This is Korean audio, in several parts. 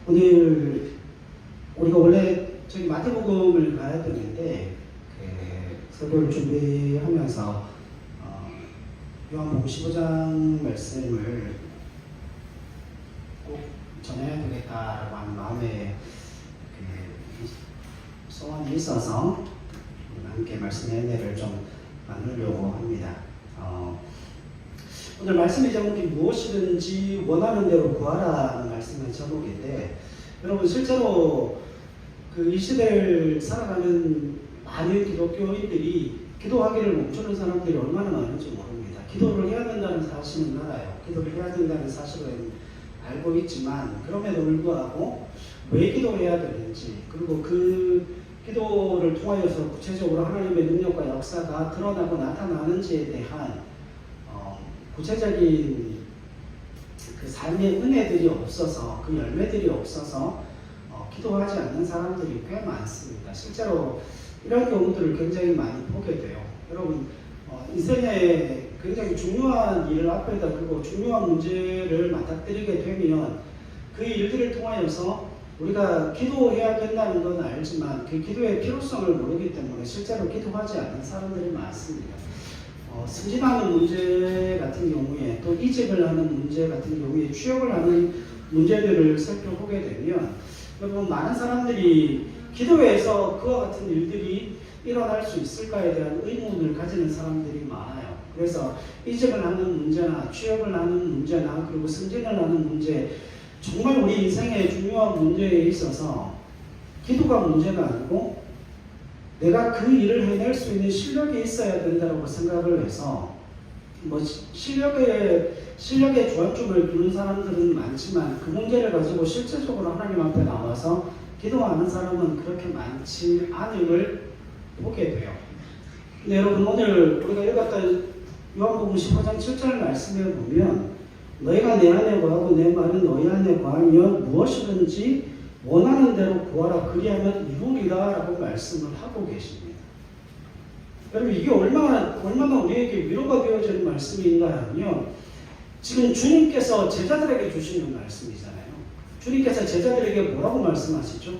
오늘 우리가 원래 저기 마태복음을 가야 되는데 설교를 준비하면서 요한복음 15장 말씀을 꼭 전해야 되겠다라고 하는 마음에 소원이 있어서 함께 말씀의 은혜를 좀 나누려고 합니다. 오늘 말씀의 제목이 무엇이든지 원하는 대로 구하라는 말씀의 제목인데, 여러분 실제로 이 시대를 살아가는 많은 기독교인들이 기도하기를 멈추는 사람들이 얼마나 많은지 모릅니다. 기도를 해야 된다는 사실은 알아요. 기도를 해야 된다는 사실은 알고 있지만, 그럼에도 불구하고 왜 기도해야 되는지, 그리고 그 기도를 통하여서 구체적으로 하나님의 능력과 역사가 드러나고 나타나는지에 대한 구체적인 그 삶의 은혜들이 없어서, 그 열매들이 없어서 기도하지 않는 사람들이 꽤 많습니다. 실제로 이런 경우들을 굉장히 많이 보게 돼요. 여러분, 인생에 굉장히 중요한 일을 앞에다 두고 중요한 문제를 맞닥뜨리게 되면 그 일들을 통하여서 우리가 기도해야 된다는 건 알지만 그 기도의 필요성을 모르기 때문에 실제로 기도하지 않는 사람들이 많습니다. 승진하는 문제 같은 경우에, 또 이직을 하는 문제 같은 경우에, 취업을 하는 문제들을 살펴보게 되면 여러분, 많은 사람들이 기도에서 그와 같은 일들이 일어날 수 있을까에 대한 의문을 가지는 사람들이 많아요. 그래서 이직을 하는 문제나 취업을 하는 문제나 그리고 승진을 하는 문제, 정말 우리 인생의 중요한 문제에 있어서 기도가 문제가 아니고 내가 그 일을 해낼 수 있는 실력이 있어야 된다고 생각을 해서 실력에 주안점을 두는 사람들은 많지만 그 문제를 가지고 실제적으로 하나님 앞에 나와서 기도하는 사람은 그렇게 많지 않음을 보게 돼요. 근데 여러분, 오늘 우리가 읽었던 요한복음 15장 7절 말씀에 보면 너희가 내 안에 거하고 내 말은 너희 안에 거하면 무엇이든지 원하는 대로 구하라 그리하면 이루리라 라고 말씀을 하고 계십니다. 여러분, 이게 얼마나 우리에게 위로가 되어지는 말씀인가 하면, 지금 주님께서 제자들에게 주시는 말씀이잖아요. 주님께서 제자들에게 뭐라고 말씀하시죠?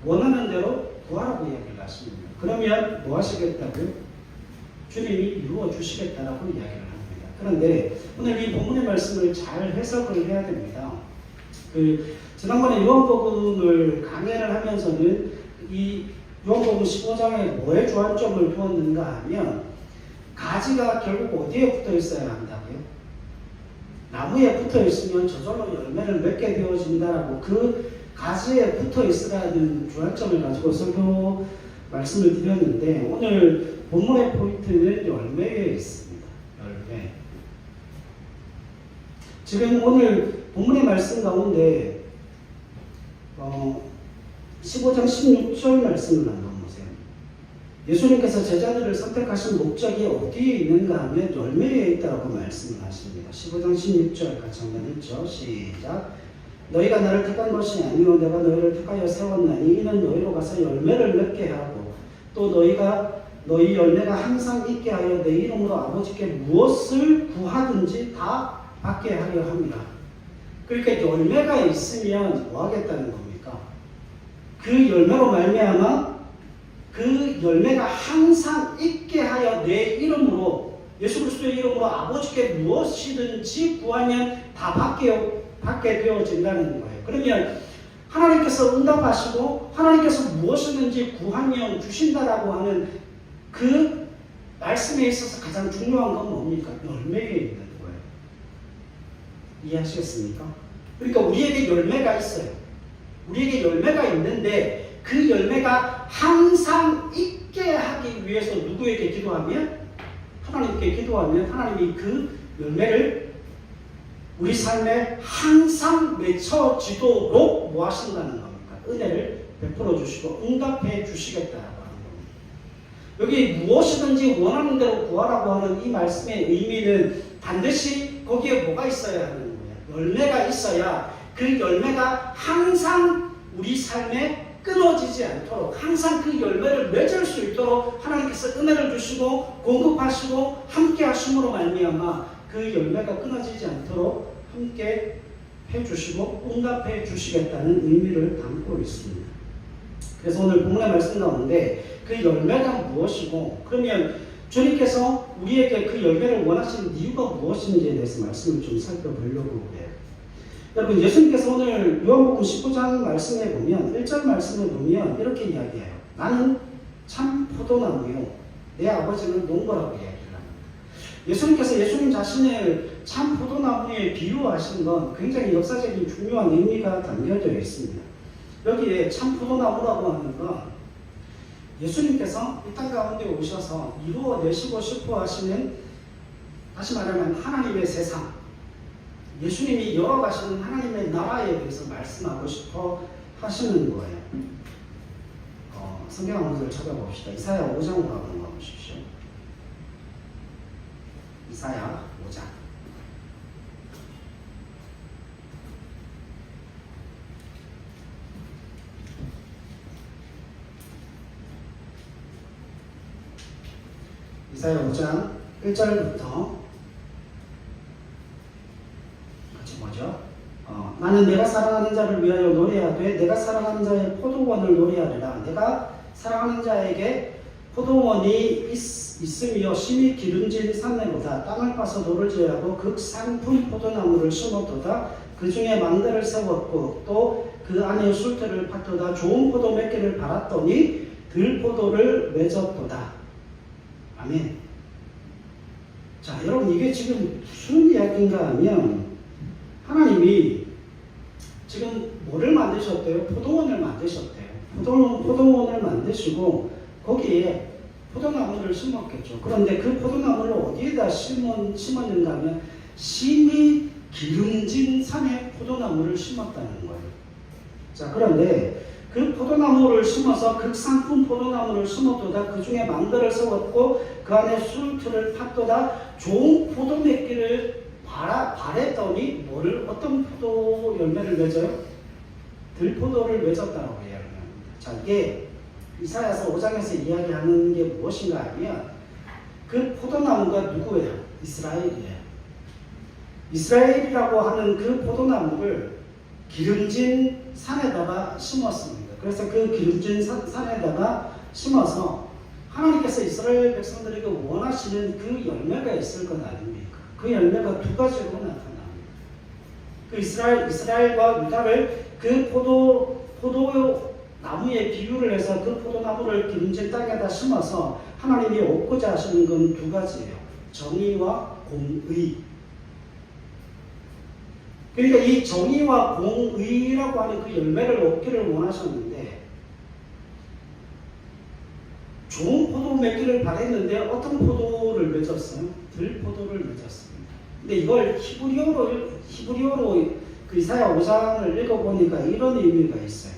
원하는 대로 구하라고 이야기를 하십니다. 그러면 뭐 하시겠다고요? 주님이 이루어 주시겠다라고 이야기를 합니다. 그런데 오늘 이 본문의 말씀을 잘 해석을 해야 됩니다. 지난번에 요한복음을 강해를 하면서는 이 요한복음 15장에 뭐에 주안점을 두었는가 하면, 가지가 결국 어디에 붙어 있어야 한다고요? 나무에 붙어 있으면 저절로 열매를 맺게 되어진다라고, 그 가지에 붙어 있으라는 주안점을 가지고 설교 말씀을 드렸는데, 오늘 본문의 포인트는 열매에 있습니다. 열매. 지금 오늘 본문의 말씀 가운데 15장 16절 말씀을 한번 보세요. 예수님께서 제자들을 선택하신 목적이 어디에 있는가 하면 열매에 있다고 말씀을 하십니다. 15장 16절 같이 한번 읽죠. 시작. 너희가 나를 택한 것이 아니요 내가 너희를 택하여 세웠나니 이는 너희로 가서 열매를 맺게 하고 또 너희 열매가 항상 있게 하여 내 이름으로 아버지께 무엇을 구하든지 다 받게 하려 합니다. 그러니까 열매가 있으면 뭐 하겠다는 겁니까? 그 열매로 말미암아 그 열매가 항상 있게 하여 내 이름으로, 예수 그리스도의 이름으로 아버지께 무엇이든지 구하면 다 받게 되어진다는 거예요. 그러면 하나님께서 응답하시고 하나님께서 무엇이든지 구하면 주신다라고 하는 그 말씀에 있어서 가장 중요한 건 뭡니까? 열매에 있는 거예요. 이해하시겠습니까? 그러니까 우리에게 열매가 있어요. 우리에게 열매가 있는데 그 열매가 항상 있게 하기 위해서 누구에게 기도하면? 하나님께 기도하면 하나님이 그 열매를 우리 삶에 항상 맺혀지도록 뭐 하신다는 겁니까? 은혜를 베풀어 주시고 응답해 주시겠다라고 하는 겁니다. 여기 무엇이든지 원하는 대로 구하라고 하는 이 말씀의 의미는 반드시 거기에 뭐가 있어야 하는 거예요? 열매가 있어야 그 열매가 항상 우리 삶에 끊어지지 않도록, 항상 그 열매를 맺을 수 있도록 하나님께서 은혜를 주시고 공급하시고 함께 하심으로 말미암아 그 열매가 끊어지지 않도록 함께 주시고 응답해 주시겠다는 의미를 담고 있습니다. 그래서 오늘 본문의 말씀 가운데 그 열매가 무엇이고 그러면 주님께서 우리에게 그 열매를 원하시는 이유가 무엇인지에 대해서 말씀을 좀 살펴보려고 해요. 여러분 예수님께서 오늘 요한복음 19장 말씀에 보면 1절 말씀에 보면 이렇게 이야기해요. 나는 참 포도나무요 내 아버지는 농부라고 이야기합니다. 예수님께서 예수님 자신을 참 포도나무에 비유하신 건 굉장히 역사적인 중요한 의미가 담겨져 있습니다. 여기에 참 포도나무라고 하는 건 예수님께서 이 땅 가운데 오셔서 이루어내시고 싶어 하시는, 다시 말하면 하나님의 세상, 예수님이 열어가시는 하나님의 나라에 대해서 말씀하고 싶어 하시는 거예요. 성경 한 구절 찾아봅시다. 이사야 5장으로 한번 가보십시오. 이사야 5장. 이사야 5장 1절부터 같이 보죠. 나는 내가 사랑하는 자를 위하여 노래하되 내가 사랑하는 자의 포도원을 노래하리라. 내가 사랑하는 자에게 포도원이 있으며 심히 기름진 산내보다 땅을 파서 돌을 지어하고 극상품 포도나무를 심었도다. 그 중에 망대를 세웠고 또 그 안에 술틀을 팠도다. 좋은 포도 몇 개를 팔았더니 들포도를 맺었도다. 아멘. 자, 여러분 이게 지금 무슨 이야기인가 하면 하나님이 지금 뭐를 만드셨대요? 포도원을 만드셨대요. 포도원을 만드시고 거기에 포도나무를 심었겠죠. 그런데 그 포도나무를 어디에다 심었는가 하면 심히 기름진 산에 포도나무를 심었다는 거예요. 자, 그런데 그 포도나무를 심어서 극상품 포도나무를 심었도다. 그 중에 망대를 세웠고 그 안에 술틀을 팠도다. 좋은 포도 몇 개를 바랬더니 어떤 포도 열매를 맺어요? 들포도를 맺었다고 해요. 자, 이게 이사야서 5장에서 이야기하는 게 무엇인가 하면 그 포도나무가 누구예요? 이스라엘이에요. 이스라엘이라고 하는 그 포도나무를 기름진 산에다가 심었습니다. 그래서 그 기름진 산에다가 심어서 하나님께서 이스라엘 백성들에게 원하시는 그 열매가 있을 것 아닙니까? 그 열매가 두 가지로 나타납니다. 그 이스라엘과 유다를 그 포도나무에 비유를 해서 그 포도나무를 기름진 땅에다 심어서 하나님이 얻고자 하시는 건 두 가지예요. 정의와 공의. 그러니까 이 정의와 공의라고 하는 그 열매를 얻기를 원하셨는데 좋은 포도 맺기를 바랬는데 어떤 포도를 맺었어요? 들포도를 맺었습니다. 근데 이걸 히브리어로 그 이사야 5장을 읽어보니까 이런 의미가 있어요.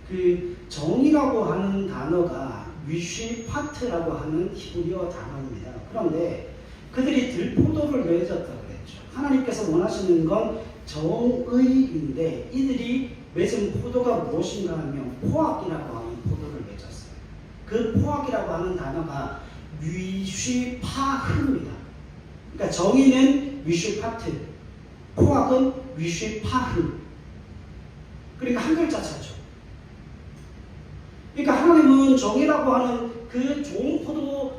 그 정의라고 하는 단어가 위쉬파트라고 하는 히브리어 단어입니다. 그런데 그들이 들포도를 맺었다고 그랬죠. 하나님께서 원하시는 건 정의인데 이들이 맺은 포도가 무엇인가 하면 포악이라고 하는 포도를 맺었어요. 그 포악이라고 하는 단어가 위쉬파흐입니다. 그러니까 정의는 위쉬파트, 포악은 위쉬파흐. 그러니까 한 글자 차죠. 그러니까 하나님은 정의라고 하는 그 좋은 포도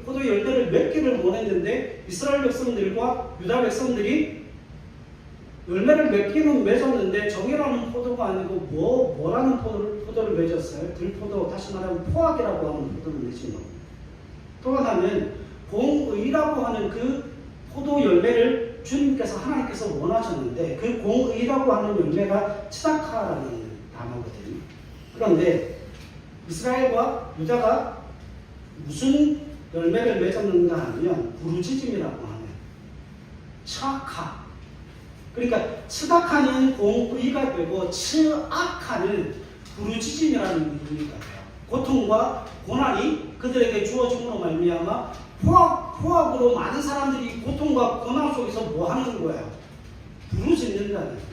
열매를 몇 개를 원했는데 이스라엘 백성들과 유다 백성들이 열매를 몇 개는 맺었는데 정의라는 포도가 아니고 뭐라는 포도를 맺었어요? 들포도, 다시 말하면 포악이라고 하는 포도를 맺은 겁니다. 또 하나는 공의라고 하는 그 포도 열매를 주님께서 하나님께서 원하셨는데 그 공의라고 하는 열매가 츠다카라는 단어거든요. 그런데 이스라엘과 유다가 무슨 열매를 맺었는가 하면 부르짖음이라고 하는 츠아카. 그러니까 츠다카는 공의가 되고 츠아카는 부르짖음이라는 의미가 돼요. 고통과 고난이 그들에게 주어짐으로 말미암아 포악으로 많은 사람들이 고통과 고난 속에서 뭐 하는 거예요? 부르짖는다는 거예요.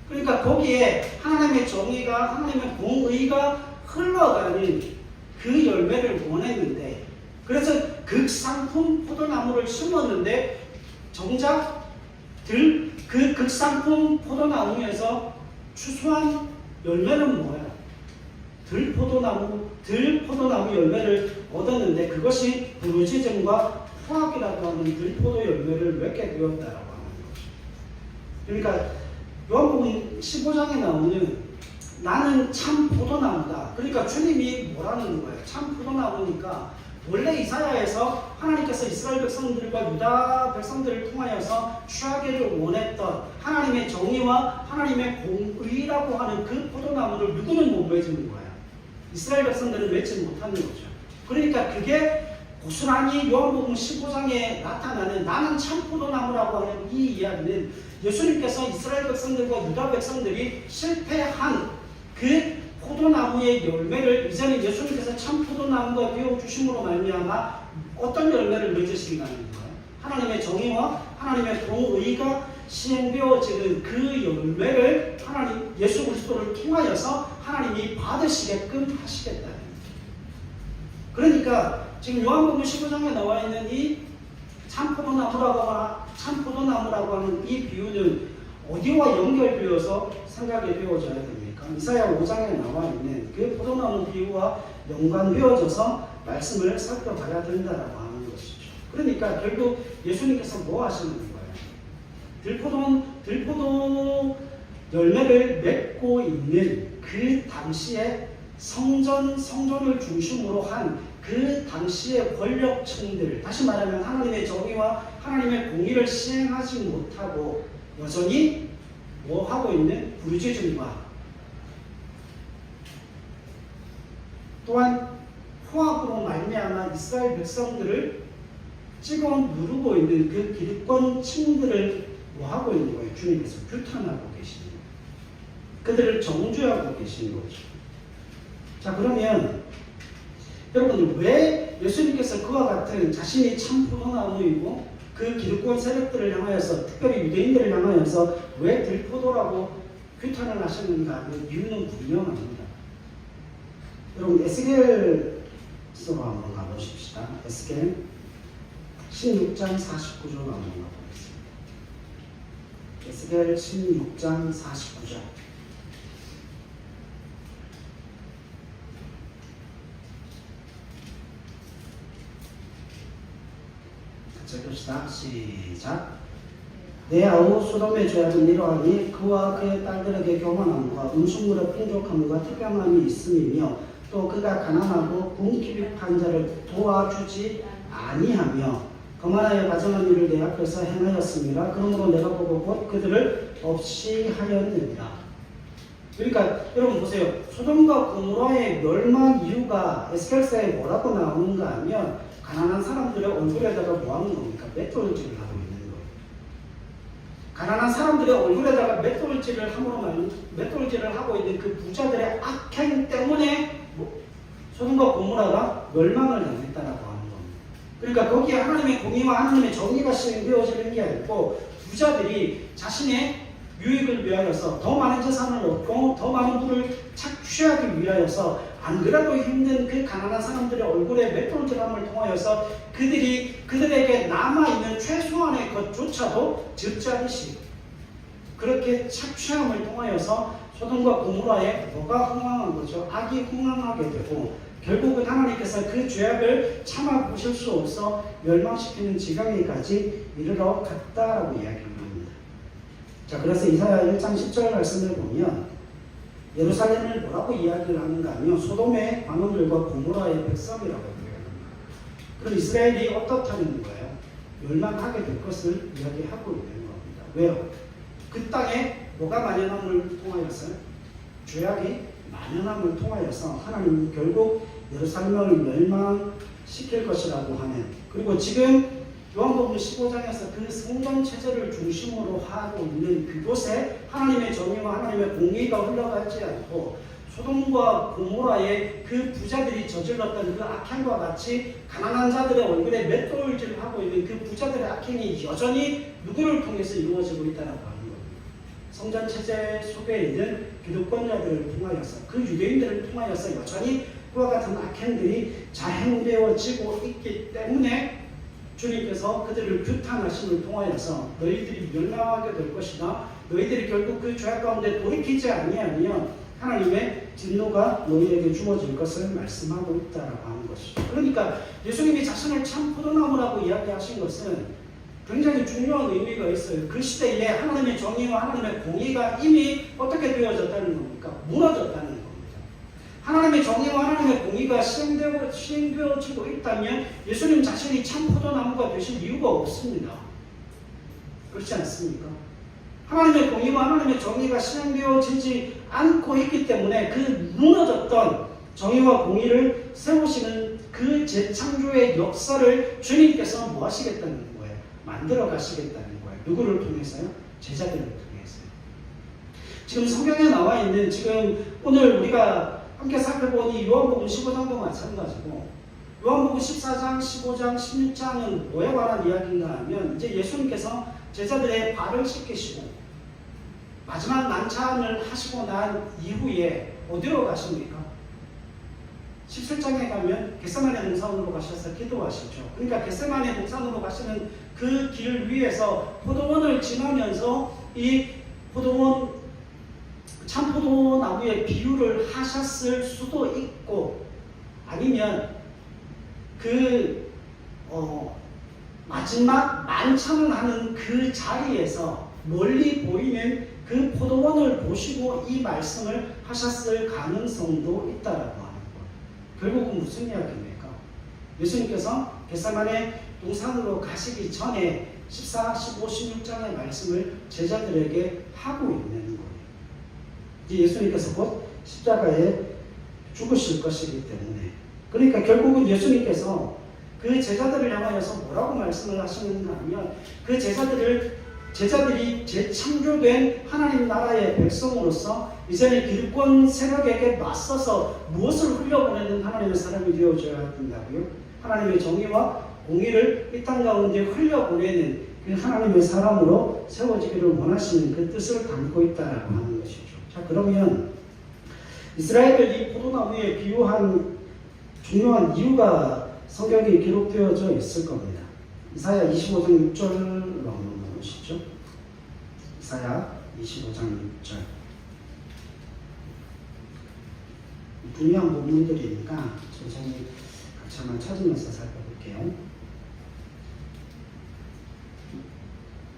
그러니까 거기에 하나님의 정의가, 하나님의 공의가 흘러가는 그 열매를 원했는데, 그래서 극상품 포도나무를 심었는데 정작 그 극상품 포도나무에서 추수한 열매는 뭐예요? 들포도나무 열매를 얻었는데 그것이 부르짖음과 후학이라고 하는 들포도 열매를 맺게 되었다라고 하는 거죠. 그러니까 요한복음 15장에 나오는 나는 참 포도나무다. 그러니까 주님이 뭐라는 거예요? 참 포도나무니까 원래 이사야에서 하나님께서 이스라엘 백성들과 유다 백성들을 통하여서 취하기를 원했던 하나님의 정의와 하나님의 공의라고 하는 그 포도나무를 누구는 못 맺는 거예요. 이스라엘 백성들은 맺지 못하는 거죠. 그러니까 그게 고스란히 요한복음 15장에 나타나는 나는 참 포도나무라고 하는 이 이야기는 예수님께서 이스라엘 백성들과 유다 백성들이 실패한 그 포도나무의 열매를 이제는 예수님께서 참 포도나무가 되어주심으로 말미암아 어떤 열매를 맺으신다는 거예요. 하나님의 정의와 하나님의 공의가 시행되어지는 그 열매를 하나님 예수 그리스도를 통하여서 하나님이 받으시게끔 하시겠다는 거예요. 그러니까 지금 요한복음 15장에 나와 있는 이 참포도나무라고 하는 이 비유는 어디와 연결되어서 생각이 되어져야 됩니까? 이사야 5장에 나와 있는 그 포도나무 비유와 연관되어져서 말씀을 살펴봐야 된다라고 하는 것이죠. 그러니까 결국 예수님께서 뭐 하시는 거예요? 들포도 열매를 맺고 있는 그 당시에 성전을 중심으로 한 그 당시의 권력층들, 다시 말하면 하나님의 정의와 하나님의 공의를 시행하지 못하고 여전히 뭐 하고 있는 부르짖음과 또한 포악으로 말미암아 이스라엘 백성들을 찍어 누르고 있는 그 기득권층들을 뭐 하고 있는 거예요? 주님께서 규탄하고 계시는 거예요. 그들을 정죄하고 계시는 거죠. 자, 그러면 여러분 왜 예수님께서 그와 같은 자신이 참 포도나무이고 그 기득권 세력들을 향하여서 특별히 유대인들을 향하여서 왜 들포도라고 규탄을 하셨는가? 그 이유는 분명합니다. 여러분 에스겔서로 한번 가보십시다. 에스겔 16장 49절 한번 가보겠습니다. 에스겔 16장 49절. 읽읍시다. 시작. 내 아우 소돔의 죄악은 이러하니 그와 그의 딸들에게 교만함과 음식물의 풍족함과 특별함이 있음이며 또 그가 가난하고 궁핍한 자를 도와주지 아니하며 거만하여 가정한 일을 내 앞에서 행하였습니다. 그러므로 내가 보고 곧 그들을 없이 하였느니라. 그러니까 여러분 보세요. 소돔과 고모라의 멸망 이유가 에스겔서에 뭐라고 나오는가 하면 가난한 사람들의 얼굴에다가 뭐 하는 겁니까? 맷돌질을 하고 있는 거예요. 가난한 사람들의 얼굴에다가 맷돌질을 하고 있는 그 부자들의 악행 때문에 소돔과 고모라가 멸망을 당했다라고 하는 겁니다. 그러니까 거기에 하나님의 공의와 하나님의 정의가 시행되어지는 게 아니고 부자들이 자신의 유익을 위하여서 더 많은 재산을 얻고 더 많은 부를 착취하기 위하여서 안 그래도 힘든 그 가난한 사람들의 얼굴에 맷돌질함을 통하여서 그들에게 남아있는 최소한의 것조차도 적자리시 그렇게 착취함을 통하여서 소돔과 고모라에 뭐가 흥황한 거죠? 악이 흥황하게 되고 결국은 하나님께서 그 죄악을 참아보실 수 없어 멸망시키는 지경에까지 이르러 갔다라고 이야기합니다. 자, 그래서 이사야 1장 10절 말씀을 보면 예루살렘을 뭐라고 이야기를 하는가 하면 소돔의 관원들과 고모라의 백성이라고 이야기합니다. 그럼 이스라엘이 어떻다는 거예요? 멸망하게 될 것을 이야기하고 있는 겁니다. 왜요? 그 땅에 뭐가 만연함을 통하여서 죄악이 만연함을 통하여서 하나님은 결국 예루살렘을 멸망시킬 것이라고 하는 그리고 지금 요한복음 15장에서 그 성전 체제를 중심으로 하고 있는 그곳에 하나님의 정의와 하나님의 공의가 흘러가지 않고 소돔과 고모라의 그 부자들이 저질렀던 그 악행과 같이 가난한 자들의 얼굴에 맷돌질을 하고 있는 그 부자들의 악행이 여전히 누구를 통해서 이루어지고 있다는 겁니다. 성전 체제 속에 있는 기득권자들을 통하여서 그 유대인들을 통하여서 여전히 그와 같은 악행들이 자행되어지고 있기 때문에 주님께서 그들을 규탄하심을 통하여서 너희들이 멸망하게 될 것이다. 너희들이 결국 그 죄악 가운데 돌이키지 아니하면 하나님의 진노가 너희에게 주어질 것을 말씀하고 있다라고 하는 것이죠. 그러니까 예수님이 자신을 참 포도나무라고 이야기하신 것은 굉장히 중요한 의미가 있어요. 그 시대에 하나님의 정의와 하나님의 공의가 이미 어떻게 되어졌다는 겁니까? 무너졌다는 겁니다. 하나님의 정의와 하나님의 공의가 시행되어지고 있다면 예수님 자신이 참 포도나무가 되실 이유가 없습니다. 그렇지 않습니까? 하나님의 공의와 하나님의 정의가 시행되어지지 않고 있기 때문에 그 무너졌던 정의와 공의를 세우시는 그 재창조의 역사를 주님께서 뭐 하시겠다는 거예요? 만들어 가시겠다는 거예요. 누구를 통해서요? 제자들을 통해서요. 지금 성경에 나와 있는 지금 오늘 우리가 함께 살펴보니 요한복음 15장도 마찬가지고 요한복음 14장, 15장, 16장은 뭐에 관한 이야기인가 하면 이제 예수님께서 제자들의 발을 씻기시고 마지막 난찬을 하시고 난 이후에 어디로 가십니까? 17장에 가면 겟세마네 동산으로 가셔서 기도하시죠. 그러니까 겟세마네 동산으로 가시는 그 길 위에서 포도원을 지나면서 이 포도원 참 포도나무의 비유를 하셨을 수도 있고 아니면 그 마지막 만찬을 하는 그 자리에서 멀리 보이는 그 포도원을 보시고 이 말씀을 하셨을 가능성도 있다라고 하는 거예요. 결국은 무슨 이야기입니까? 예수님께서 겟세마네 동산으로 가시기 전에 14, 15, 16장의 말씀을 제자들에게 하고 있는 거예요. 이제 예수님께서 곧 십자가에 죽으실 것이기 때문에 그러니까 결국은 예수님께서 그 제자들을 향하여서 뭐라고 말씀을 하시는가 하면 그 제자들이 재창조된 하나님 나라의 백성으로서 이제는 기득권 세력에게 맞서서 무엇을 흘려보내는 하나님의 사람이 되어줘야 된다고요? 하나님의 정의와 공의를 이 땅 가운데 흘려보내는 그 하나님의 사람으로 세워지기를 원하시는 그 뜻을 담고 있다라고 하는 것이죠. 자, 그러면 이스라엘을 이 포도나무에 비유한 중요한 이유가 성경에 기록되어져 있을 겁니다. 이사야 25장 6절로 보시죠. 이사야 25장 6절. 중요한 본문들이니까 천천히 같이 한번 찾으면서 살펴볼게요.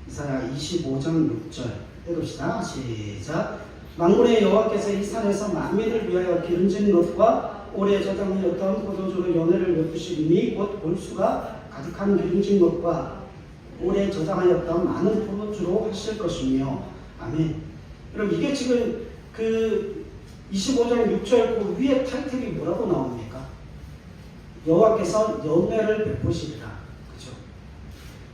이사야 25장 6절 해봅시다. 시작. 만군의 여호와께서 이 산에서 만민을 위하여 기름진 것과 오래 저장하였던 포도주로 연회를 베푸시리니 곧 골수가 가득한 기름진 것과 오래 저장하였던 많은 포도주로 하실 것이며 아멘. 그럼 이게 지금 그 25장 6절 그 위에 타이틀이 뭐라고 나옵니까? 여호와께서 연회를 베푸시리라. 그렇죠?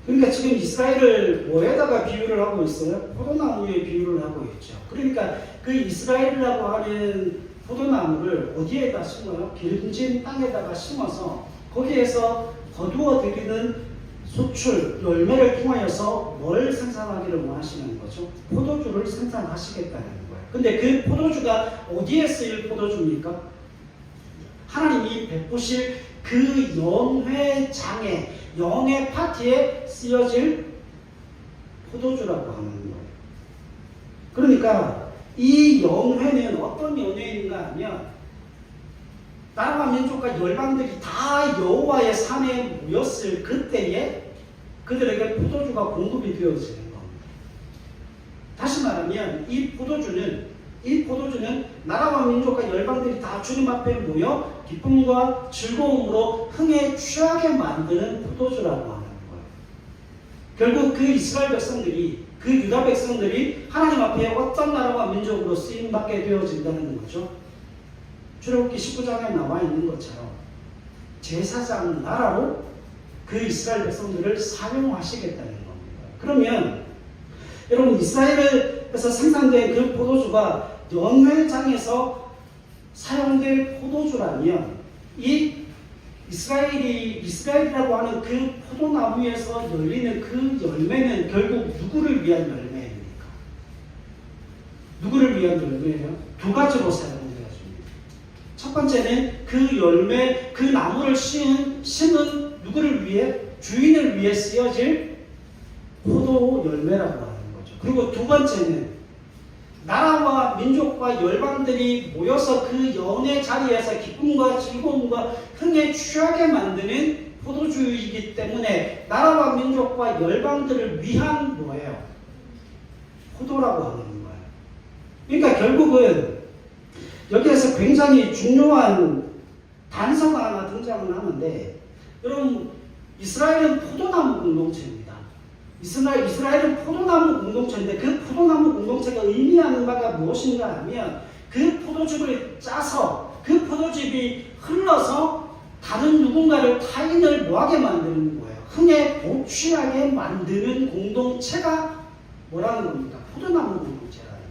그러니까 지금 이스라엘을 뭐에다가 비유를 하고 있어요? 포도나무에 비유를 하고 있죠. 그러니까 그 이스라엘이라고 하는 포도나무를 어디에다 심어요? 기름진 땅에다가 심어서 거기에서 거두어 들이는 소출, 열매를 통하여서 뭘 생산하기를 원하시는 거죠? 포도주를 생산하시겠다는 거예요. 근데 그 포도주가 어디에 쓰일 포도주입니까? 하나님이 베푸실 그 연회장에, 연회 파티에 쓰여질 포도주라고 하는 거예요. 그러니까 이 연회는 어떤 연회인가 하면 나라와 민족과 열방들이 다 여호와의 산에 모였을 그때에 그들에게 포도주가 공급이 되어지는 겁니다. 다시 말하면 이 포도주는 나라와 민족과 열방들이 다 주님 앞에 모여 기쁨과 즐거움으로 흥에 취하게 만드는 포도주라고 하는 거예요. 결국 그 이스라엘 백성들이, 그 유다 백성들이 하나님 앞에 어떤 나라와 민족으로 쓰임받게 되어진다는 거죠. 출애굽기 19장에 나와 있는 것처럼 제사장 나라로 그 이스라엘 백성들을 사용하시겠다는 겁니다. 그러면 여러분 이스라엘에서 생산된 그 포도주가 연회장에서 사용될 포도주라면 이 이스라엘이라고 하는 그 포도나무에서 열리는 그 열매는 결국 누구를 위한 열매입니까? 누구를 위한 열매예요? 두 가지로 사용되어집니다. 첫 번째는 그 열매, 그 나무를 심은 누구를 위해? 주인을 위해 쓰여질 포도 열매라고 하는 거죠. 그리고 두 번째는 나라와 민족과 열방들이 모여서 그 연의 자리에서 기쁨과 즐거움과 흥에 취하게 만드는 포도주이기 때문에 나라와 민족과 열방들을 위한 뭐예요? 포도라고 하는 거예요. 그러니까 결국은 여기에서 굉장히 중요한 단서가 하나 등장을 하는데, 여러분, 이스라엘은 포도나무 공동체입니다. 이스라엘은 포도나무 공동체인데 그 포도나무 공동체가 의미하는 바가 무엇인가 하면 그 포도즙을 짜서 그 포도즙이 흘러서 다른 누군가를 타인을 뭐하게 만드는 거예요. 흥에 도취하게 만드는 공동체가 뭐라는 겁니까? 포도나무 공동체라는 거예요.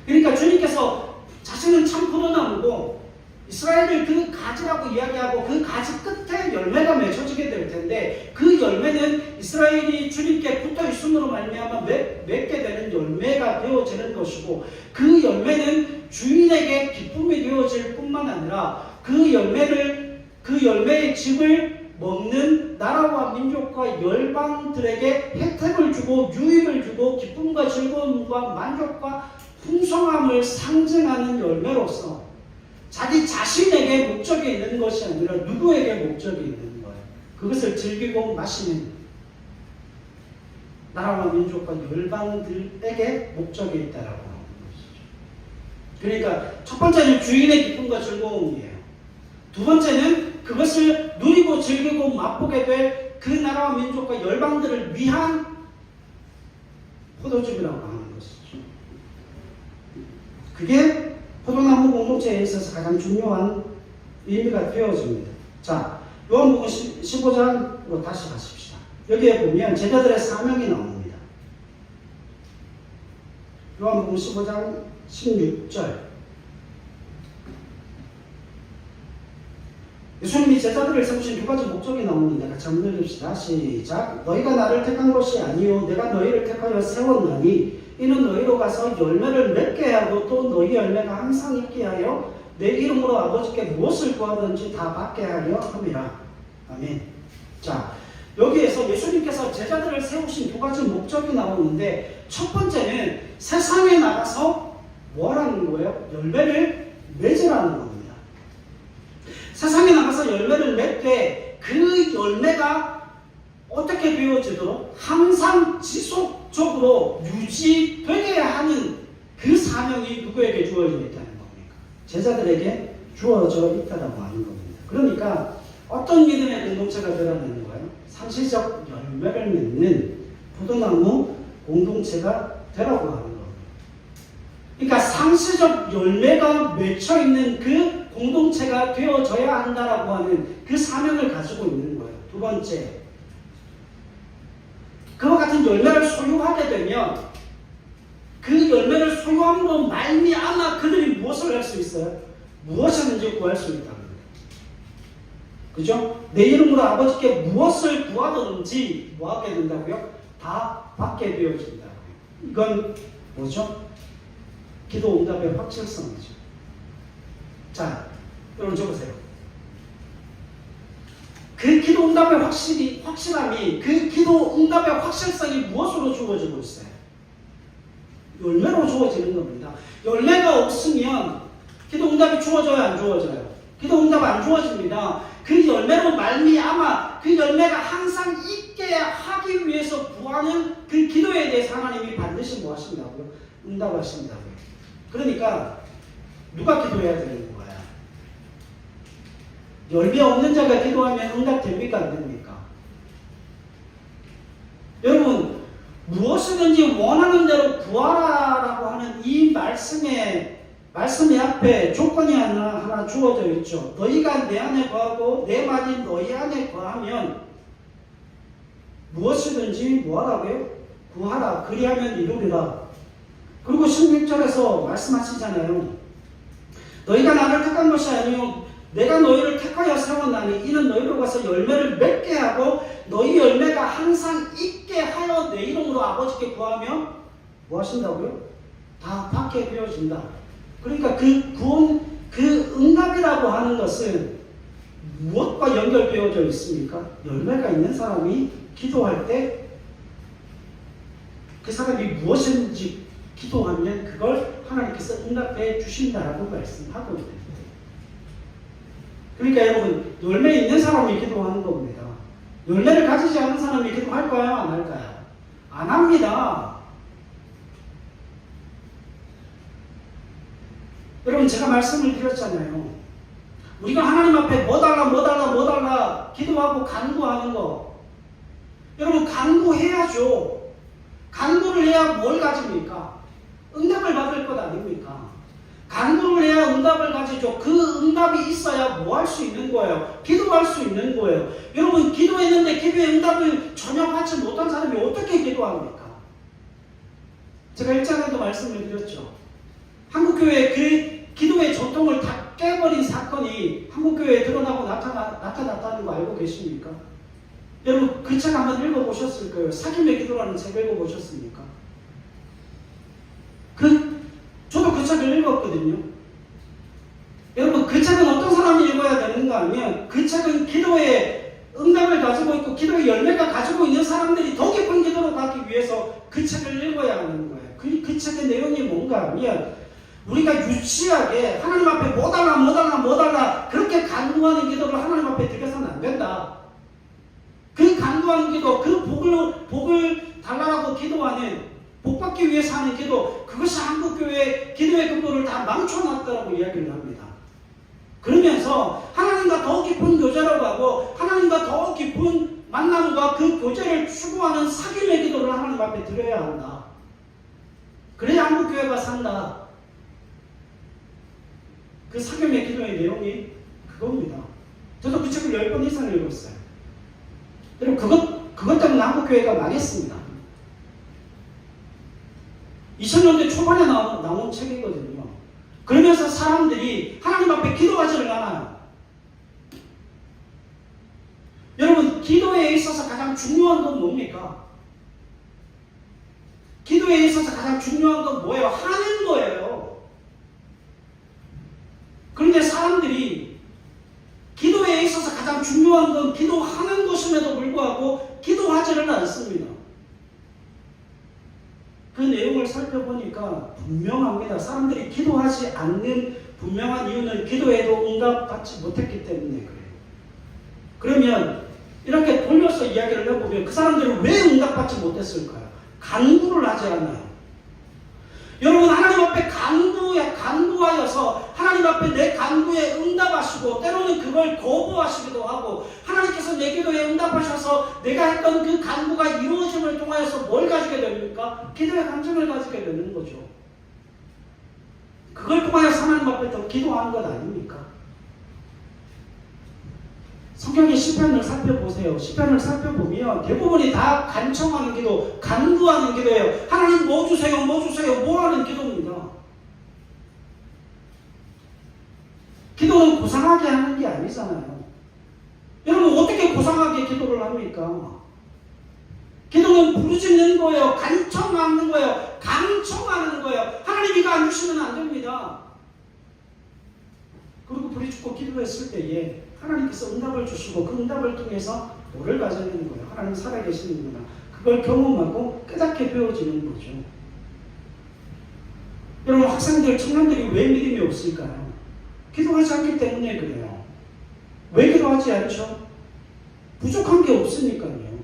그러니까 주님께서 자신은 참 포도나무고 이스라엘을 그 가지라고 이야기하고 그 가지 끝에 열매가 맺혀지게 될 텐데 그 열매는 이스라엘이 주님께 붙어 있음으로 말미암아 맺게 되는 열매가 되어지는 것이고, 그 열매는 주인에게 기쁨이 되어질 뿐만 아니라 그 열매의 즙을 먹는 나라와 민족과 열방들에게 혜택을 주고 유익을 주고 기쁨과 즐거움과 만족과 풍성함을 상징하는 열매로서 자기 자신에게 목적이 있는 것이 아니라 누구에게 목적이 있는 거예요. 그것을 즐기고 마시는 나라와 민족과 열방들에게 목적이 있다라고 하는 것이죠. 그러니까 첫 번째는 주인의 기쁨과 즐거움이에요. 두 번째는 그것을 누리고 즐기고 맛보게 될 그 나라와 민족과 열방들을 위한 포도즙이라고 하는 것이죠. 그게 포도나무 공동체에 있어서 가장 중요한 의미가 되어집니다. 자, 요한복음 15장으로 다시 가십시다. 여기에 보면 제자들의 사명이 나옵니다. 요한복음 15장 16절. 예수님이 제자들을 세우신 두 가지 목적이 나옵니다. 같이 한번 읽읍시다. 시작. 너희가 나를 택한 것이 아니요 내가 너희를 택하여 세웠나니 이는 너희로 가서 열매를 맺게 하고 또 너희 열매가 항상 있게 하여 내 이름으로 아버지께 무엇을 구하든지 다 받게 하려 함이라. 아멘. 자, 여기에서 예수님께서 제자들을 세우신 두 가지 목적이 나오는데, 첫 번째는 세상에 나가서 뭐라는 거예요? 열매를 맺으라는 겁니다. 세상에 나가서 열매를 맺되 그 열매가 어떻게 되어지도록 항상 지속적으로 유지되게 하는 그 사명이 누구에게 주어져 있다는 겁니까? 제자들에게 주어져 있다고 하는 겁니다. 그러니까 어떤 믿음의 공동체가 되라는 거예요? 상시적 열매를 맺는 포도나무 공동체가 되라고 하는 겁니다. 그러니까 상시적 열매가 맺혀있는 그 공동체가 되어져야 한다라고 하는 그 사명을 가지고 있는 거예요. 두 번째, 그와 같은 열매를 소유하게 되면 그 열매를 소유함으로 말미암아 그들이 무엇을 할 수 있어요? 무엇이든지 구할 수 있다는 거예요. 그죠? 내 이름으로 아버지께 무엇을 구하든지 뭐하게 된다고요? 다 받게 되어진다고요. 이건 뭐죠? 기도 응답의 확실성이죠. 자, 여러분 적으세요. 그 기도 응답의 확실함이, 그 기도 응답의 확실성이 무엇으로 주어지고 있어요? 열매로 주어지는 겁니다. 열매가 없으면 기도 응답이 주어져요, 안 주어져요? 기도 응답 안 주어집니다. 그 열매로 말미암아 그 열매가 항상 있게 하기 위해서 구하는 그 기도에 대해서 하나님이 반드시 뭐 하신다고요? 응답하신다고요. 그러니까 누가 기도해야 되는 거야? 열매 없는 자가 기도하면 응답됩니까? 안 됩니까? 여러분, 무엇이든지 원하는 대로 구하라라고 하는 이 말씀의 앞에 조건이 하나 주어져 있죠. 너희가 내 안에 거하고 내 말이 너희 안에 거하면 무엇이든지 뭐하라고요? 구하라. 그리하면 이루리라. 그리고 16절에서 말씀하시잖아요. 너희가 나를 택한 것이 아니요 내가 너희를 택하여 세웠나니 이는 너희로 가서 열매를 맺게 하고 너희 열매가 항상 있게 하여 내 이름으로 아버지께 구하며 뭐 하신다고요? 다 받게 되어진다. 그러니까 그 구원, 그 응답이라고 하는 것은 무엇과 연결되어져 있습니까? 열매가 있는 사람이 기도할 때 그 사람이 무엇인지 기도하면 그걸 하나님께서 응답해 주신다라고 말씀하거든요. 그러니까 여러분, 열매 있는 사람이 기도하는 겁니다. 열매를 가지지 않은 사람이 기도할까요? 안 할까요? 안 합니다. 여러분, 제가 말씀을 드렸잖아요. 우리가 하나님 앞에 뭐 달라 기도하고 간구하는 거. 여러분, 간구해야죠. 간구를 해야 뭘 가집니까? 응답을 받을 것 아닙니까? 간구를 해야 응답을 가지죠. 그 응답이 있어야 뭐 할 수 있는 거예요? 기도할 수 있는 거예요. 여러분, 기도했는데 기도의 응답을 전혀 받지 못한 사람이 어떻게 기도합니까? 제가 1장에도 말씀을 드렸죠. 한국교회 그 기도의 전통을 다 깨버린 사건이 한국교회에 드러나고 나타났다는 거 알고 계십니까? 여러분, 그 책 한번 읽어보셨을 거예요. 사귐의 기도라는 책 읽어보셨습니까? 저도 그 책을 읽었거든요. 여러분, 그 책은 어떤 사람이 읽어야 되는가 하면 그 책은 기도의 응답을 가지고 있고 기도의 열매가 가지고 있는 사람들이 더 깊은 기도로 가기 위해서 그 책을 읽어야 하는 거예요. 그 책의 내용이 뭔가 하면 우리가 유치하게 하나님 앞에 뭐 달라 그렇게 간구하는 기도를 하나님 앞에 드려서는 안 된다. 그 간구하는 기도, 그 복을 달라고 기도하는, 복받기 위해서 하는 기도, 그것이 한국교회의 기도의 근본을 다 망쳐놨다라고 이야기를 합니다. 그러면서 하나님과 더 깊은 교제로 가고 하나님과 더 깊은 만남과 그 교제를 추구하는 사귐의 기도를 하나님 앞에 드려야 한다. 그래야 한국교회가 산다. 그 사귐의 기도의 내용이 그겁니다. 저도 그 책을 10번 이상 읽었어요. 여러분, 그것 때문에 한국교회가 망했습니다. 2000년대 초반에 나온 책이거든요. 그러면서 사람들이 하나님 앞에 기도하지를 않아요. 여러분, 기도에 있어서 가장 중요한 건 뭡니까? 기도에 있어서 가장 중요한 건 뭐예요? 하는 거예요. 그런데 사람들이 기도에 있어서 가장 중요한 건 기도하는 것임에도 불구하고 기도하지는 않습니다. 그 내용을 살펴보니까 분명합니다. 사람들이 기도하지 않는 분명한 이유는 기도에도 응답받지 못했기 때문에 그래요. 그러면 이렇게 돌려서 이야기를 해보면 그 사람들은 왜 응답받지 못했을까요? 간구를 하지 않아요. 여러분, 하나님 앞에 간구하여서 하나님 앞에 내 간구에 응답하시고 때로는 그걸 거부하시기도 하고 하나님께서 내 기도에 응답하셔서 내가 했던 그 간구가 이루어짐을 통하여서 뭘 가지게 됩니까? 기도의 감정을 가지게 되는 거죠. 그걸 통하여서 하나님 앞에 더 기도하는 것 아닙니까? 성경의 시편을 살펴보세요. 시편을 살펴보면 대부분이 다 간청하는 기도, 간구하는 기도예요. 하나님 뭐 주세요, 뭐 주세요, 뭐 하는 기도입니다. 기도는 고상하게 하는 게 아니잖아요. 여러분, 어떻게 고상하게 기도를 합니까? 기도는 부르짖는 거예요. 간청하는 거예요. 강청하는 거예요. 하나님 이거 안 주시면 안 됩니다. 그리고 부르짖고 기도했을 때에 하나님께서 응답을 주시고 그 응답을 통해서 뭐를 가져내는 거예요? 하나님 살아계시는구나. 그걸 경험하고 깨닫게 되어지는 거죠. 여러분, 학생들, 청년들이 왜 믿음이 없을까요? 기도하지 않기 때문에 그래요. 왜 기도하지 않죠? 부족한 게 없으니까요.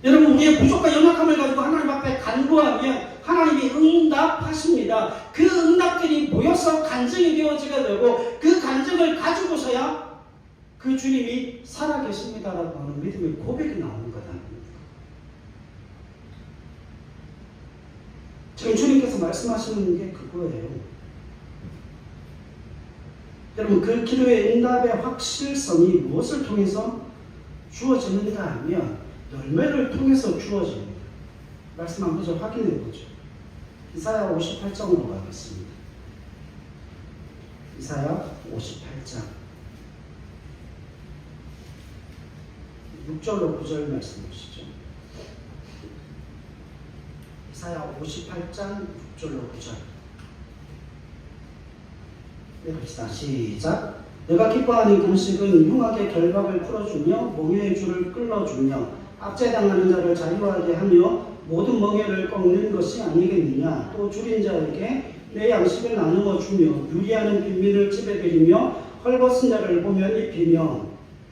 여러분, 우리의 부족과 연약함을 가지고 하나님 앞에 간구하면 하나님이 응답하십니다. 그 응답들이 모여서 간증이 되어지게 되고 그 간증을 가지고서야 그 주님이 살아계십니다라고 하는 믿음의 고백이 나오는 거다. 지금 주님께서 말씀하시는 게 그거예요. 여러분, 그 기도의 응답의 확실성이 무엇을 통해서 주어지는가 하면 열매를 통해서 주어집니다. 말씀 한번 좀 확인해 보죠. 이사야 58장으로 가겠습니다. 이사야 58장 6절로 9절 말씀 보시죠. 이사야 58장 6절로 9절 읽읍시다. 시작. 내가 기뻐하는 금식은 흉악의 결박을 풀어주며 멍에의 줄을 끌어주며 압제당하는 자를 자유하게 하며 모든 멍에를 꺾는 것이 아니겠느냐. 또 줄인 자에게 내 양식을 나누어 주며 유리하는 빈민을 지배드리며 헐벗은 자를 보면 입히며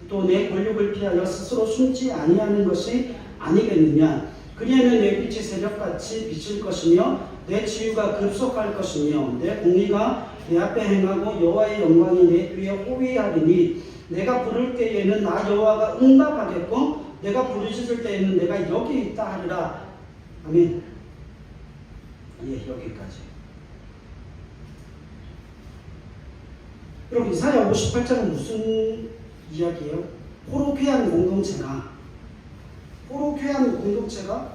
또 내 권력을 피하여 스스로 숨지 아니하는 것이 아니겠느냐. 그리하면 내 빛이 새벽같이 비칠 것이며 내 치유가 급속할 것이며 내 공의가 내 앞에 행하고 여호와의 영광이 내 뒤에 호위하리니 내가 부를 때에는 나 여호와가 응답하겠고 내가 부르짖을 때에는 내가 여기 있다 하리라. 아멘. 예, 여기까지. 여러분, 이사야 58장은 무슨 이야기예요? 호로쾌한 공동체가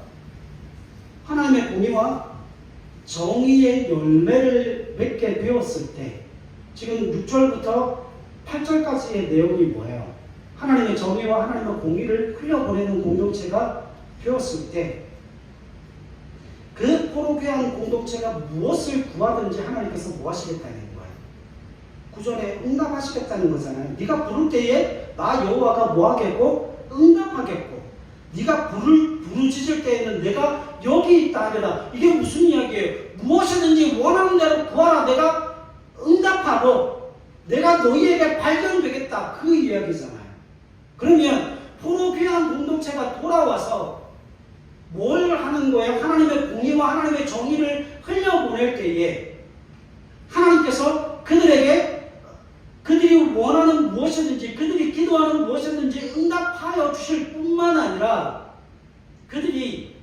하나님의 공의와 정의의 열매를 맺게 되었을 때, 지금 6절부터 8절까지의 내용이 뭐예요? 하나님의 정의와 하나님의 공의를 흘려보내는 공동체가 되었을 때, 그 호로쾌한 공동체가 무엇을 구하든지 하나님께서 뭐 하시겠다는 거예요? 구절에 응답하시겠다는 거잖아요. 네가 부를 때에 나 여호와가 뭐 하겠고? 응답하겠고, 네가 부르짖을 때에는 내가 여기 있다 하리라. 이게 무슨 이야기예요? 무엇이든지 원하는 대로 구하라. 내가 응답하고 내가 너희에게 발견되겠다. 그 이야기잖아요. 그러면 호로쾌한 공동체가 돌아와서 뭘 하는 거예요? 하나님의 공의와 하나님의 정의를 흘려보낼 때에 하나님께서 그들이 원하는 무엇이든지, 그들이 기도하는 무엇이든지 응답하여 주실 뿐만 아니라 그들이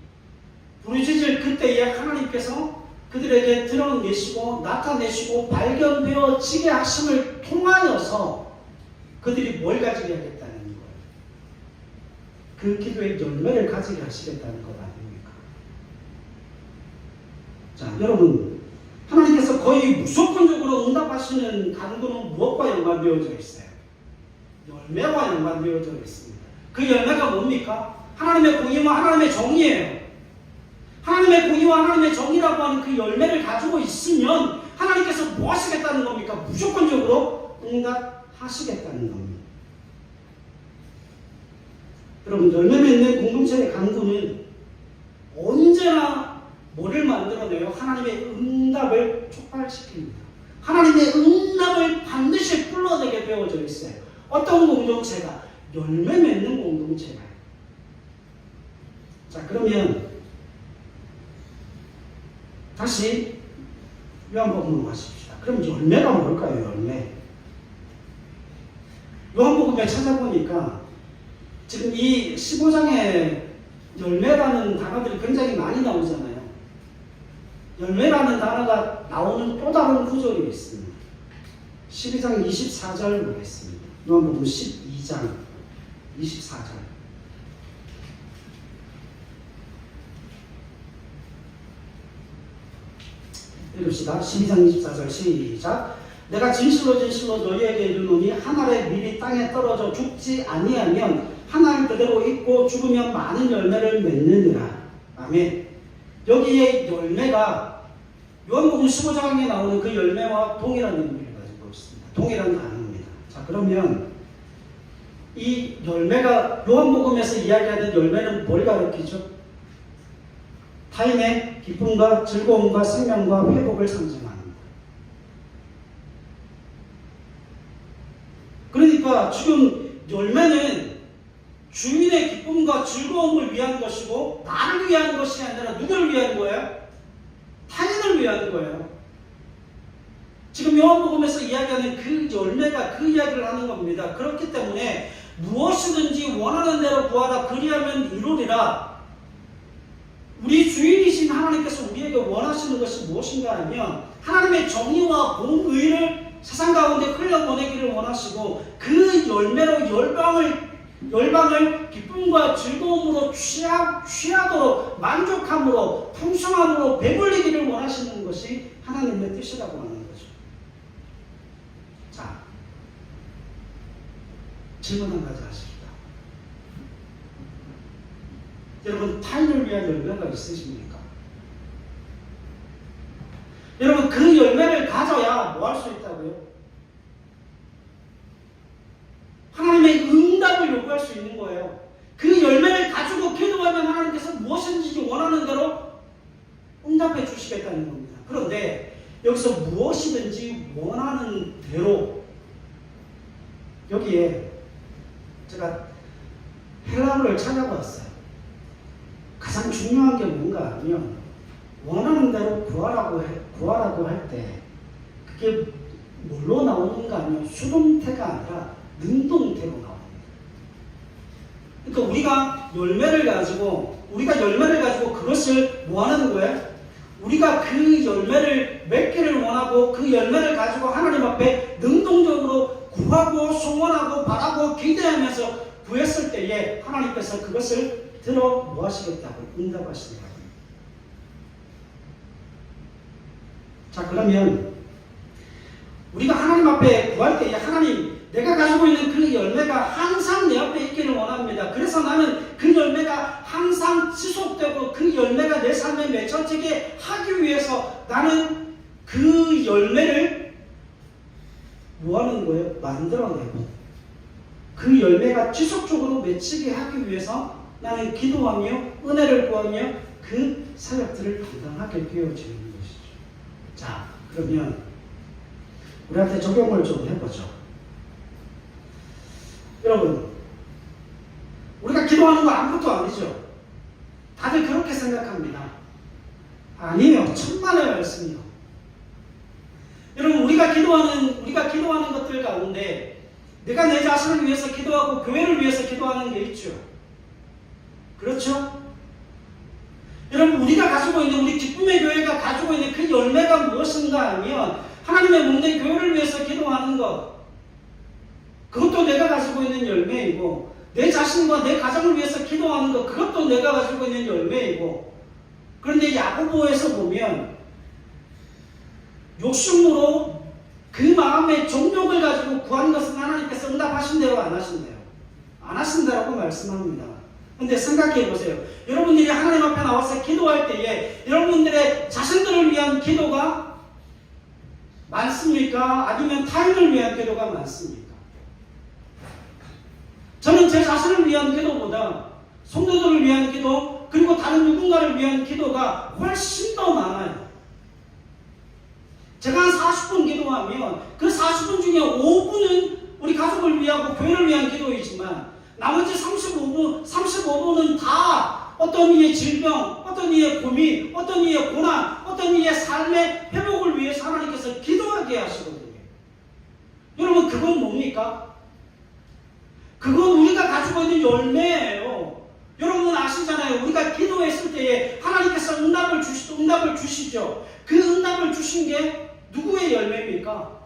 부르짖을 그때에 하나님께서 그들에게 드러내시고 나타내시고 발견되어지게 하심을 통하여서 그들이 뭘 가지게 하겠다는 거예요? 그 기도의 열매를 가지게 하시겠다는 것 아닙니까? 자, 여러분, 하나님께서 거의 무조건적으로 응답하시는 간구는 무엇과 연관되어져 있어요? 열매와 연관되어져 있습니다. 그 열매가 뭡니까? 하나님의 공의와 하나님의 정의예요. 하나님의 공의와 하나님의 정의라고 하는 그 열매를 가지고 있으면 하나님께서 뭐 하시겠다는 겁니까? 무조건적으로 응답하시겠다는 겁니다. 여러분, 열매 맺는 공동체의 간구는 언제나 뭐를 만들어내요? 하나님의 응답을 촉발시킵니다. 하나님의 응답을 반드시 불러내게 되어져 있어요. 어떤 공동체가? 열매 맺는 공동체가. 자, 그러면 다시 요한복음으로 가십시다. 그럼 열매가 뭘까요? 열매. 요한복음에 찾아보니까 지금 이 15장에 열매라는 단어들이 굉장히 많이 나오잖아요. 열매라는 단어가 나오는 또 다른 구절이 있습니다. 12장 24절 보겠습니다. 요한복음 12장 24절. 읽읍시다. 12장 24절 시작. 내가 진실로 너희에게 이르노니 한 알의 밀이 땅에 떨어져 죽지 아니하면 한 알 그대로 있고 죽으면 많은 열매를 맺느니라. 아멘. 여기에 열매가 요한복음 15장에 나오는 그 열매와 동일한 의미를 가지고 있습니다. 동일한 단어입니다. 자, 그러면 이 열매가 요한복음에서 이야기하는 열매는 뭘 가리키죠? 타인의 기쁨과 즐거움과 생명과 회복을 상징합니다. 그러니까 지금 열매는 주인의 기쁨과 즐거움을 위한 것이고 나를 위한 것이 아니라 누구를 위한 거예요? 타인을 위한 거예요. 지금 요한복음에서 이야기하는 그 열매가 그 이야기를 하는 겁니다. 그렇기 때문에 무엇이든지 원하는 대로 구하라 그리하면 이루리라. 우리 주인이신 하나님께서 우리에게 원하시는 것이 무엇인가 하면 하나님의 정의와 공의를 세상 가운데 흘려보내기를 원하시고 그 열매로 열방을 기쁨과 즐거움으로 취하도록 만족함으로 풍성함으로 배불리기를 원하시는 것이 하나님의 뜻이라고 하는 거죠. 자, 질문 한 가지 하십시다. 여러분, 타인을 위한 열매가 있으십니까? 여러분, 그 열매를 가져야 뭐 할 수 있다고요? 주시겠다는 겁니다. 그런데 여기서 무엇이든지 원하는 대로, 여기에 제가 헬라어를 찾아봤어요. 가장 중요한 게 뭔가 하면 원하는 대로 구하라고 할 때 그게 뭘로 나오는가 하면 수동태가 아니라 능동태로 나옵니다. 그러니까 우리가 열매를 가지고 그것을 뭐 하는 거예요? 우리가 그 열매를 맺기를 원하고 그 열매를 가지고 하나님 앞에 능동적으로 구하고 소원하고 바라고 기대하면서 구했을 때에 하나님께서 그것을 들어 뭐 하시겠다고 응답하시더라고요. 자, 그러면 우리가 하나님 앞에 구할 때에 하나님, 내가 가지고 있는 그 열매가 항상 내 앞에 있기를 원합니다. 그래서 나는 그 열매가 항상 지속되고 그 열매가 내 삶에 맺혀지게 하기 위해서 나는 그 열매를 뭐 하는 거예요? 만들어내고 그 열매가 지속적으로 맺히게 하기 위해서 나는 기도하며 은혜를 구하며 그 사역들을 감당하게 되어지는 것이죠. 자, 그러면 우리한테 적용을 좀 해보죠. 여러분, 우리가 기도하는 거 아무것도 아니죠. 다들 그렇게 생각합니다. 아니요, 천만의 말씀이요. 여러분, 우리가 기도하는 것들 가운데 내가 내 자신을 위해서 기도하고 교회를 위해서 기도하는 게 있죠. 그렇죠? 여러분, 우리가 가지고 있는, 우리 기쁨의 교회가 가지고 있는 그 열매가 무엇인가 하면 하나님의 몸된 교회를 위해서 기도하는 것, 그것도 내가 가지고 있는 열매이고, 내 자신과 내 가정을 위해서 기도하는 것, 그것도 내가 가지고 있는 열매이고. 그런데 야고보에서 보면 욕심으로 그 마음의 정욕을 가지고 구한 것은 하나님께서 응답하신대요, 안 하신대요? 안 하신다라고 말씀합니다. 근데 생각해 보세요. 여러분들이 하나님 앞에 나와서 기도할 때에 여러분들의 자신들을 위한 기도가 많습니까? 아니면 타인을 위한 기도가 많습니까? 저는 제 자신을 위한 기도보다 성도들을 위한 기도, 그리고 다른 누군가를 위한 기도가 훨씬 더 많아요. 제가 한 40분 기도하면 그 40분 중에 5분은 우리 가족을 위하고 교회를 위한 기도이지만 나머지 35분은 다 어떤 이의 질병, 어떤 이의 고민, 어떤 이의 고난, 어떤 이의 삶의 회복을 위해서 하나님께서 기도하게 하시거든요. 여러분, 그건 뭡니까? 그건 우리가 가지고 있는 열매예요. 여러분 아시잖아요. 우리가 기도했을 때에 하나님께서 응답을 주시죠. 그 응답을 주신 게 누구의 열매입니까?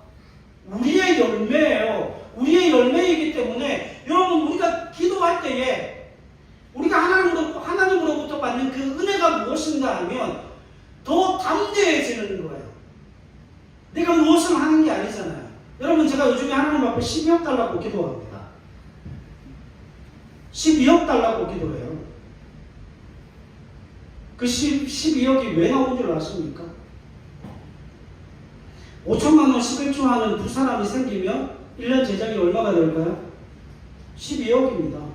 우리의 열매예요. 우리의 열매이기 때문에 여러분, 우리가 기도할 때에 우리가 하나님으로부터 받는 그 은혜가 무엇인가 하면 더 담대해지는 거예요. 내가 무엇을 하는 게 아니잖아요. 여러분, 제가 요즘에 하나님 앞에 12억 달라고 기도합니다. 12억 달라고 기도해요. 그 12억이 왜 나온 줄 아십니까? 5천만 원 11조 하는 두 사람이 생기면 1년 재정이 얼마가 될까요? 12억입니다.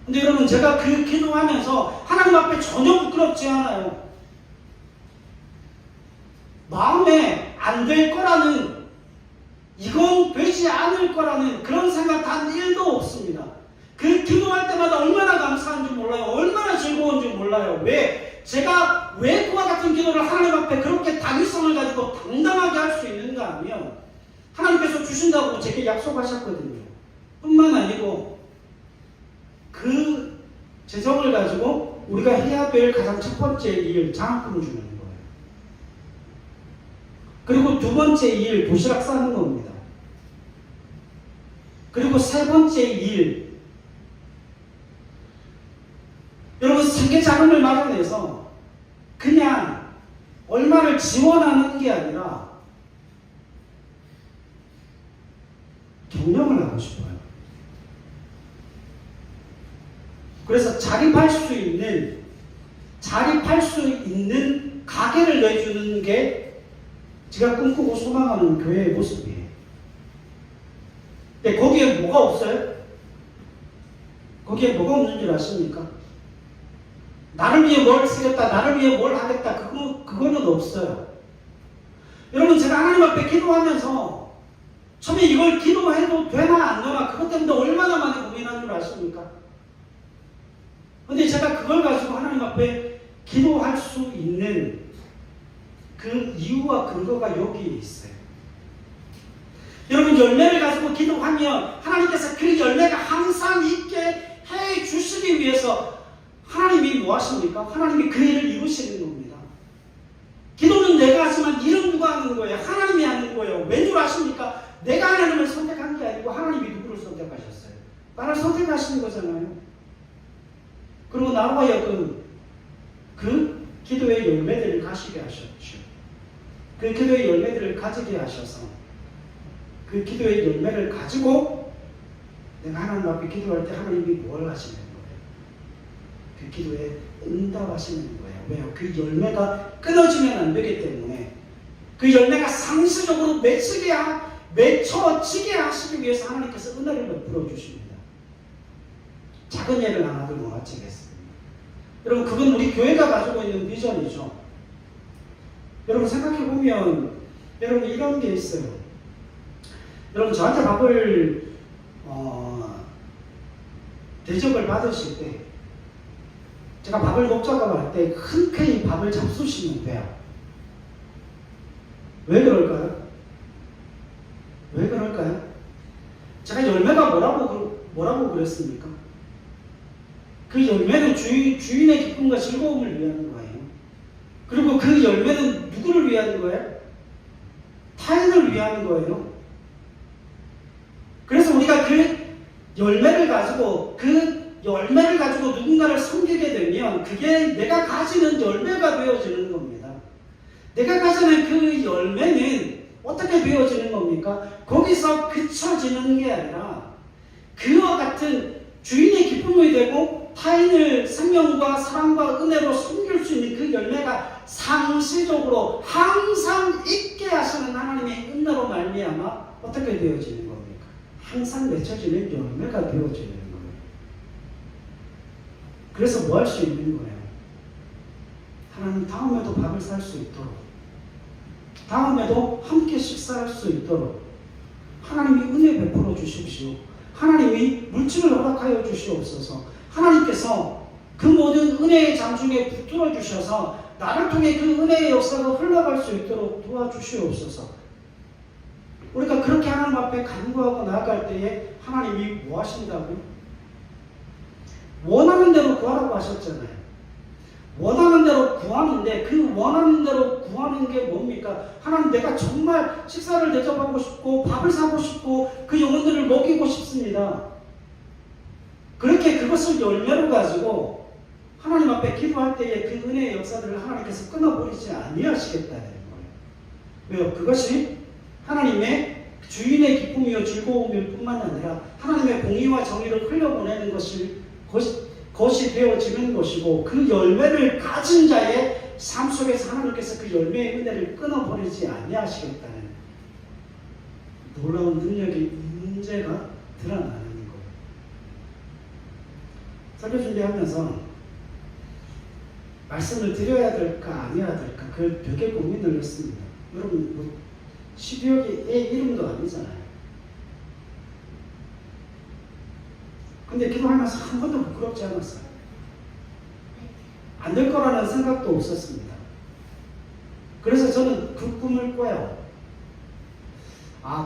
근데 여러분, 제가 그 기도하면서 하나님 앞에 전혀 부끄럽지 않아요. 마음에 안 될 거라는, 이건 되지 않을 거라는 그런 생각 단 1도 없습니다. 그 기도할 때마다 얼마나 감사한지 몰라요. 얼마나 즐거운지 몰라요. 제가 왜 그와 같은 기도를 하나님 앞에 그렇게 당위성을 가지고 당당하게 할 수 있는가 하면 하나님께서 주신다고 제게 약속하셨거든요. 뿐만 아니고 그 재정을 가지고 우리가 해야 될 가장 첫 번째 일, 장학금을 주는 거예요. 그리고 두 번째 일, 도시락 싸는 겁니다. 그리고 세 번째 일, 여러분, 생계 자금을 마련해서 그냥 얼마를 지원하는 게 아니라 경영을 하고 싶어요. 그래서 자립할 수 있는 가게를 내주는 게 제가 꿈꾸고 소망하는 교회의 모습이에요. 근데 거기에 뭐가 없어요? 거기에 뭐가 없는 줄 아십니까? 나를 위해 뭘 쓰겠다, 나를 위해 뭘 하겠다, 그거는 없어요. 여러분, 제가 하나님 앞에 기도하면서 처음에 이걸 기도해도 되나 안 되나 그것 때문에 얼마나 많이 고민한 줄 아십니까? 근데 제가 그걸 가지고 하나님 앞에 기도할 수 있는 그 이유와 근거가 여기에 있어요. 여러분, 열매를 가지고 기도하면 하나님께서 그 열매가 항상 있게 해 주시기 위해서 하나님이 뭐 하십니까? 하나님이 그 일을 이루시는 겁니다. 기도는 내가 하지만 일은 누가 하는 거예요? 하나님이 하는 거예요. 왠 줄 아십니까? 내가 하나님을 선택한 게 아니고 하나님이 누구를 선택하셨어요? 나를 선택하시는 거잖아요. 그리고 나와 하여금 그 기도의 열매들을 가시게 하셨죠. 그 기도의 열매들을 가지게 하셔서 그 기도의 열매를 가지고 내가 하나님 앞에 기도할 때 하나님이 뭘 하시는 거예요? 그 기도에 응답하시는 거예요. 왜요? 그 열매가 끊어지면 안 되기 때문에 그 열매가 상시적으로 맺혀지게 하시기 위해서 하나님께서 은혜를 베풀어 주십니다. 작은 예를 하나 들고 마치겠습니다. 여러분, 그건 우리 교회가 가지고 있는 비전이죠. 여러분, 생각해보면 여러분 이런 게 있어요. 여러분, 저한테 밥을 대접을 받으실 때 제가 밥을 먹자고 할 때 흔쾌히 밥을 잡수시면 돼요. 왜 그럴까요? 왜 그럴까요? 제가 열매가 뭐라고 그랬습니까? 그 열매는 주인의 기쁨과 즐거움을 위한 거예요. 그리고 그 열매는 누구를 위한 거예요? 타인을 위한 거예요. 그래서 우리가 그 열매를 가지고 누군가를 섬기게 되면 그게 내가 가지는 열매가 되어지는 겁니다. 내가 가지는 그 열매는 어떻게 되어지는 겁니까? 거기서 그쳐지는 게 아니라 그와 같은 주인의 기쁨이 되고 타인을 생명과 사랑과 은혜로 섬길 수 있는 그 열매가 상시적으로 항상 있게 하시는 하나님의 은혜로 말미암아 어떻게 되어지는 겁니까? 항상 맺혀지는 열매가 되어지는 거예요. 그래서 뭐 할 수 있는 거예요? 하나님, 다음에도 밥을 살 수 있도록, 다음에도 함께 식사할 수 있도록 하나님이 은혜 베풀어 주십시오. 하나님이 물질을 허락하여 주시옵소서. 하나님께서 그 모든 은혜의 장중에 붙들어 주셔서 나를 통해 그 은혜의 역사가 흘러갈 수 있도록 도와주시옵소서. 우리가 그렇게 하나님 앞에 간구하고 나아갈 때에 하나님이 뭐 하신다고요? 원하는 대로 구하라고 하셨잖아요. 원하는 대로 구하는데 그 원하는 대로 구하는 게 뭡니까? 하나님, 내가 정말 식사를 대접하고 싶고 밥을 사고 싶고 그 영혼들을 먹이고 싶습니다. 그렇게 그것을 열매로 가지고 하나님 앞에 기도할 때에 그 은혜의 역사들을 하나님께서 끊어버리지 아니하시겠다는 거예요. 왜요? 그것이 하나님의 주인의 기쁨이요 즐거움일 뿐만 아니라 하나님의 공의와 정의를 흘려보내는 것이 되어지는 것이고, 그 열매를 가진 자의 삶 속에서 하나님께서 그 열매의 은혜를 끊어버리지 아니하시겠다는 놀라운 능력의 문제가 드러나는 거예요. 설교 준비하면서 말씀을 드려야 될까 아니어야 될까 그 벽에 고민을 했습니다. 여러분, 12억 개의 이름도 아니잖아요. 근데 기도하면서 한 번도 부끄럽지 않았어요. 안 될 거라는 생각도 없었습니다. 그래서 저는 그 꿈을 꿔요.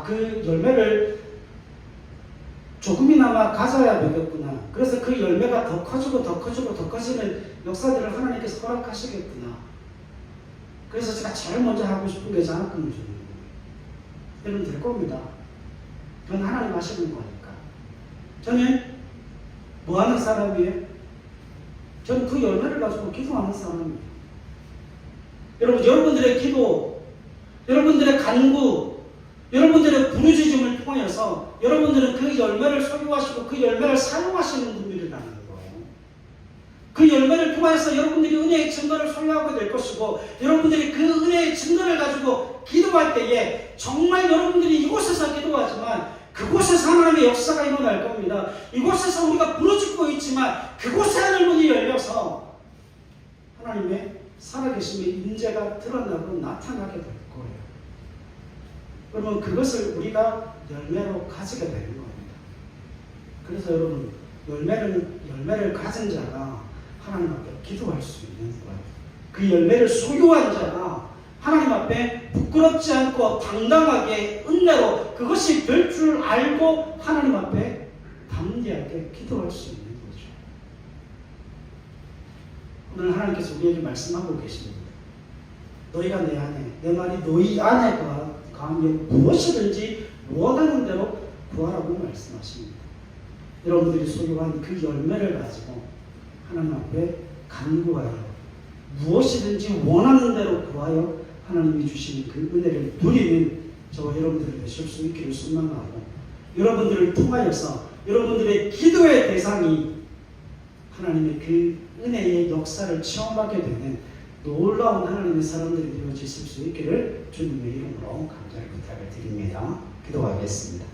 그 열매를 조금이나마 가져야 되겠구나. 그래서 그 열매가 더 커지고 더 커지고 더 커지는 역사들을 하나님께서 허락하시겠구나. 그래서 제가 제일 먼저 하고 싶은 게 장학금을 주는 거예요. 여러분, 될 겁니다. 그건 하나님 하시는 거니까. 저는 뭐 하는 사람이에요? 저는 그 열매를 가지고 기도하는 사람이에요. 여러분, 여러분들의 기도, 여러분들의 간구, 여러분들의 부르짖음을 통해서 여러분들은 그 열매를 소유하시고 그 열매를 사용하시는 분들이라는 거예요. 그 열매를 통해서 여러분들이 은혜의 증거를 소유하게 될 것이고, 여러분들이 그 은혜의 증거를 가지고 기도할 때에 정말 여러분들이 이곳에서 기도하지만 그곳에서 하나님의 역사가 일어날 겁니다. 이곳에서 우리가 부르짖고 있지만 그곳에 하늘 문이 열려서 하나님의 살아계심의 임재가 드러나고 나타나게 될 거예요. 그러면 그것을 우리가 열매로 가지게 되는 겁니다. 그래서 여러분, 열매를 가진 자가 하나님 앞에 기도할 수 있는 거예요. 그 열매를 소유한 자가 하나님 앞에 부끄럽지 않고 당당하게 은혜로 그것이 될 줄 알고 하나님 앞에 담대하게 기도할 수 있는 거죠. 오늘 하나님께서 우리에게 말씀하고 계십니다. 너희가 내 안에, 내 말이 너희 안에 가면 무엇이든지 원하는 대로 구하라고 말씀하십니다. 여러분들이 소유한 그 열매를 가지고 하나님 앞에 간구하여 무엇이든지 원하는 대로 구하여 하나님이 주시는 그 은혜를 누리는 저와 여러분들이 되실 수 있기를 소망하고, 여러분들을 통하여서 여러분들의 기도의 대상이 하나님의 그 은혜의 역사를 체험하게 되는 놀라운 하나님의 사람들이 되어지실 수 있기를 주님의 이름으로 간절히 부탁을 드립니다. 기도하겠습니다.